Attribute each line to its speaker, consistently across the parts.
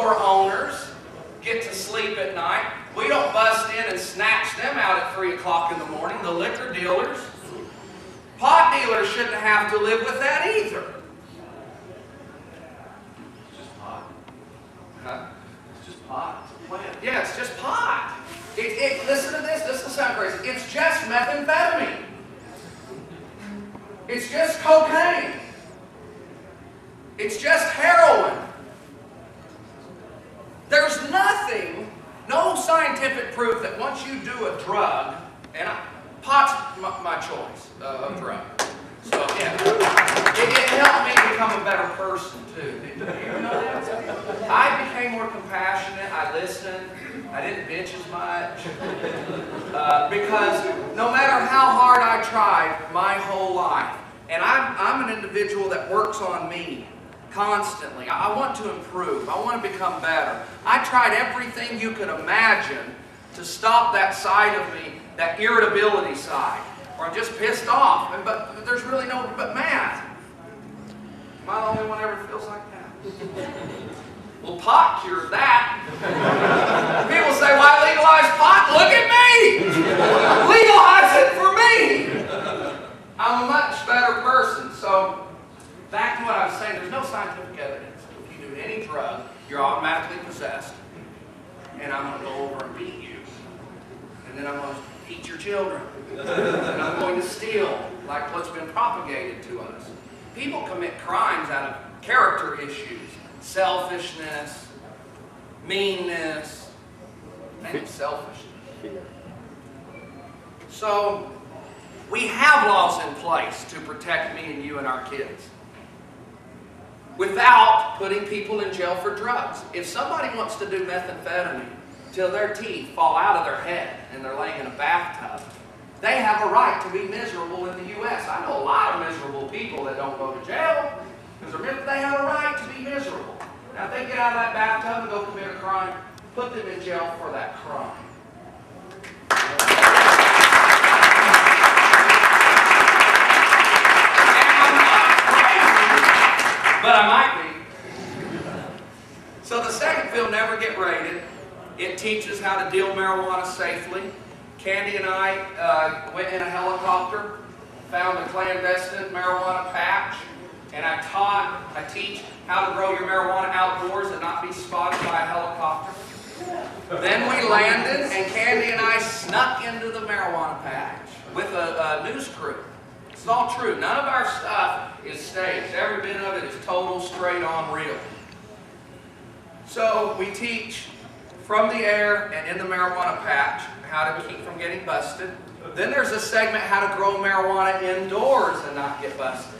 Speaker 1: store owners get to sleep at night. We don't bust in and snatch them out at 3 o'clock in the morning. The liquor dealers. Pot dealers shouldn't have to live with that either.
Speaker 2: It's just pot.
Speaker 1: Huh?
Speaker 2: It's just pot. It's a plant.
Speaker 1: Yeah, it's just pot. Listen to this. This will sound crazy. It's just methamphetamine. It's just cocaine. It's just heroin. There's nothing, no scientific proof that once you do a drug, and pot's my choice of drug. So yeah, it helped me become a better person too. Did you know that? I became more compassionate. I listened. I didn't bitch as much because no matter how hard I tried my whole life, and I'm an individual that works on me constantly. I want to improve. I want to become better. I tried everything you could imagine to stop that side of me, that irritability side, where I'm just pissed off. But there's really no but mad. Am I the only one ever feels like that? Well, pot cures that. People say, why legalize pot? Look at me! Legalize it for me! I'm a much better person. So, back to what I was saying, there's no scientific evidence. If you do any drug, you're automatically possessed. And I'm going to go over and beat you. And then I'm going to eat your children. And I'm going to steal, like what's been propagated to us. People commit crimes out of character issues. Selfishness, meanness, and selfishness. So, we have laws in place to protect me and you and our kids without putting people in jail for drugs. If somebody wants to do methamphetamine till their teeth fall out of their head and they're laying in a bathtub, they have a right to be miserable in the U.S. I know a lot of miserable people that don't go to jail because they have a right to be miserable. Now, if they get out of that bathtub and go commit a crime, put them in jail for that crime. But I might be. So the second film, Never Get Raided, it teaches how to deal marijuana safely. Candy and I went in a helicopter, found a clandestine marijuana patch, and I teach how to grow your marijuana outdoors and not be spotted by a helicopter. Then we landed, and Candy and I snuck into the marijuana patch with a news crew. It's all true. None of our stuff is staged. Every bit of it is total, straight on, real. So we teach from the air and in the marijuana patch how to keep from getting busted. Then there's a segment how to grow marijuana indoors and not get busted.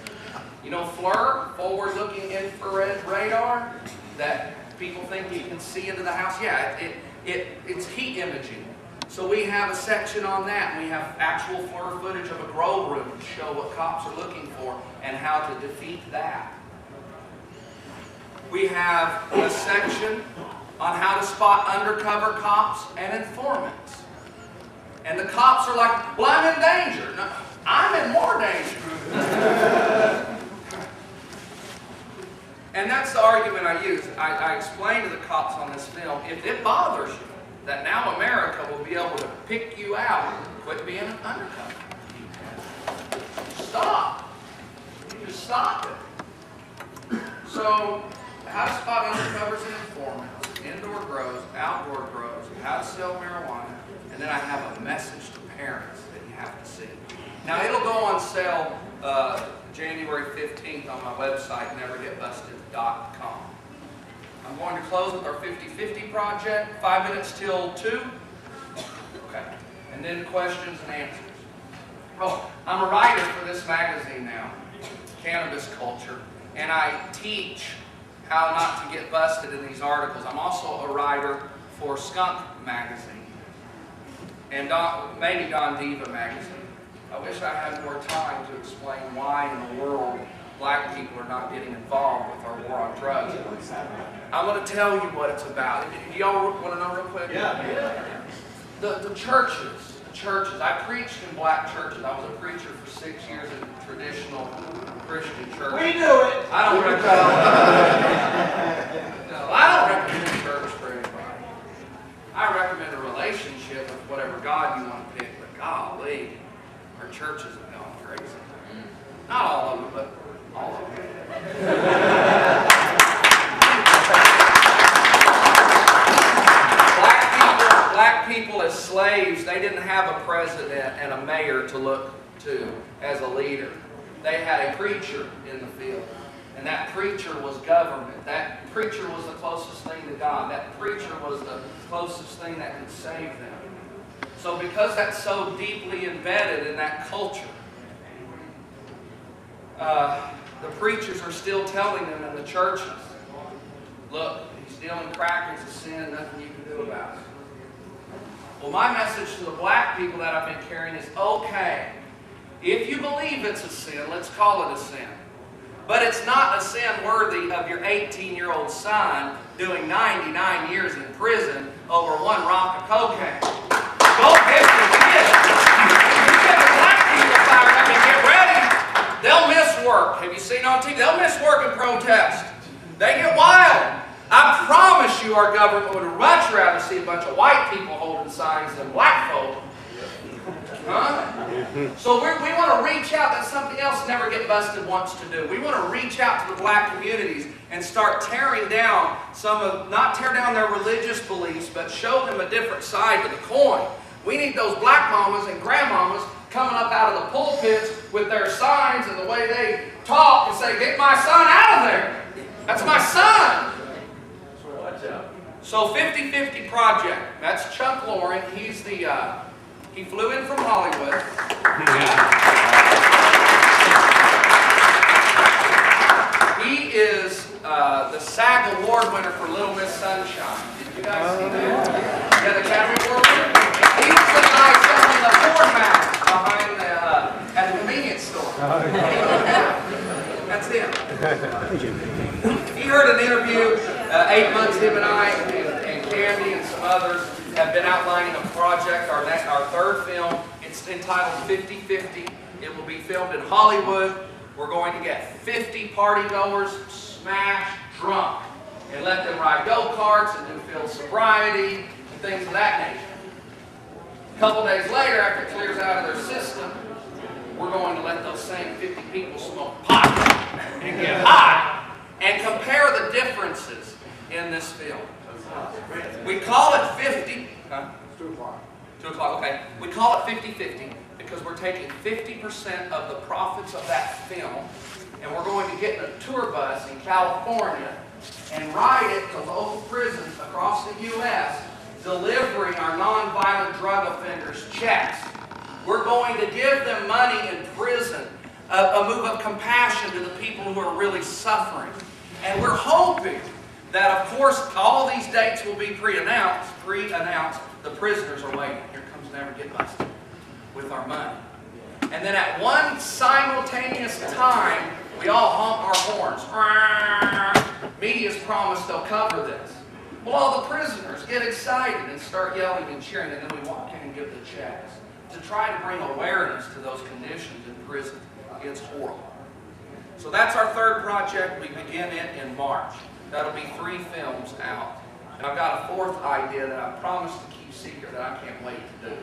Speaker 1: You know FLIR, forward-looking infrared radar, that people think you can see into the house? Yeah, it's heat imaging. So we have a section on that. We have actual FLIR footage of a grow room to show what cops are looking for and how to defeat that. We have a section on how to spot undercover cops and informants. And the cops are like, well, I'm in danger. No, I'm in more danger. And that's the argument I use. I explain to the cops on this film, if it bothers you that now America will be able to pick you out, quit being an undercover. Stop. Just stop it. So, how to spot undercovers and informants, indoor grows, outdoor grows, how to sell marijuana, and then I have a message to parents that you have to see. Now, it'll go on sale January 15th on my website, nevergetbusted.com. I'm going to close with our 50-50 project, 5 minutes till 2. Okay. And then questions and answers. Oh, I'm a writer for this magazine now, Cannabis Culture, and I teach how not to get busted in these articles. I'm also a writer for Skunk Magazine and maybe Don Diva Magazine. I wish I had more time to explain why in the world black people are not getting involved with our war on drugs. I'm going to tell you what it's about. Y'all want to know real quick?
Speaker 2: Yeah.
Speaker 1: The churches. I preached in black churches. I was a preacher for 6 years in traditional Christian churches.
Speaker 2: We do it.
Speaker 1: I don't represent churches have gone crazy. Not all of them, but all of them. Black people as slaves, they didn't have a president and a mayor to look to as a leader. They had a preacher in the field. And that preacher was government. That preacher was the closest thing to God. That preacher was the closest thing that could save them. So because that's so deeply embedded in that culture, the preachers are still telling them in the churches, look, stealing crack is a sin, nothing you can do about it. Well, my message to the black people that I've been carrying is, okay, if you believe it's a sin, let's call it a sin. But it's not a sin worthy of your 18-year-old son doing 99 years in prison over one rock of cocaine. Go get your kids. You get the black people fired up and get ready. They'll miss work. Have you seen on TV? They'll miss work in protest. They get wild. I promise you our government would much rather see a bunch of white people holding signs than black folk. Huh? So we want to reach out. That's something else Never Get Busted wants to do. We want to reach out to the black communities and start tearing down not tear down their religious beliefs, but show them a different side to the coin. We need those black mamas and grandmamas coming up out of the pulpits with their signs and the way they talk and say, get my son out of there. That's my son. So 50-50 Project. That's Chuck Lauren. He's the... he flew in from Hollywood. He is the SAG Award winner for Little Miss Sunshine. Did you guys see that? Yeah, the Academy Award winner. He's the guy selling the Ford Max behind at the convenience store. That's him. He heard an interview, 8 months, him and I, and Candy and some others have been outlining a project, our third film. It's entitled 50-50. It will be filmed in Hollywood. We're going to get 50 partygoers smashed drunk and let them ride go-karts and do field sobriety and things of that nature. A couple days later, after it clears out of their system, we're going to let those same 50 people smoke pot and get high and compare the differences in this film. We call it 50. Huh? 2 o'clock. 2 o'clock, okay. We call it 50-50 because we're taking 50% of the profits of that film and we're going to get in a tour bus in California and ride it to local prisons across the U.S. delivering our nonviolent drug offenders checks. We're going to give them money in prison, a move of compassion to the people who are really suffering. And we're hoping that, of course, all these dates will be pre-announced. The prisoners are waiting. Here comes Never Get Busted with our money. And then at one simultaneous time, we all honk our horns. Media's promised they'll cover this. Well, all the prisoners get excited and start yelling and cheering, and then we walk in and give the checks to try to bring awareness to those conditions in prison. It's horrible. So that's our third project. We begin it in March. That'll be 3 films out. And I've got a 4th idea that I promised to keep secret that I can't wait to do.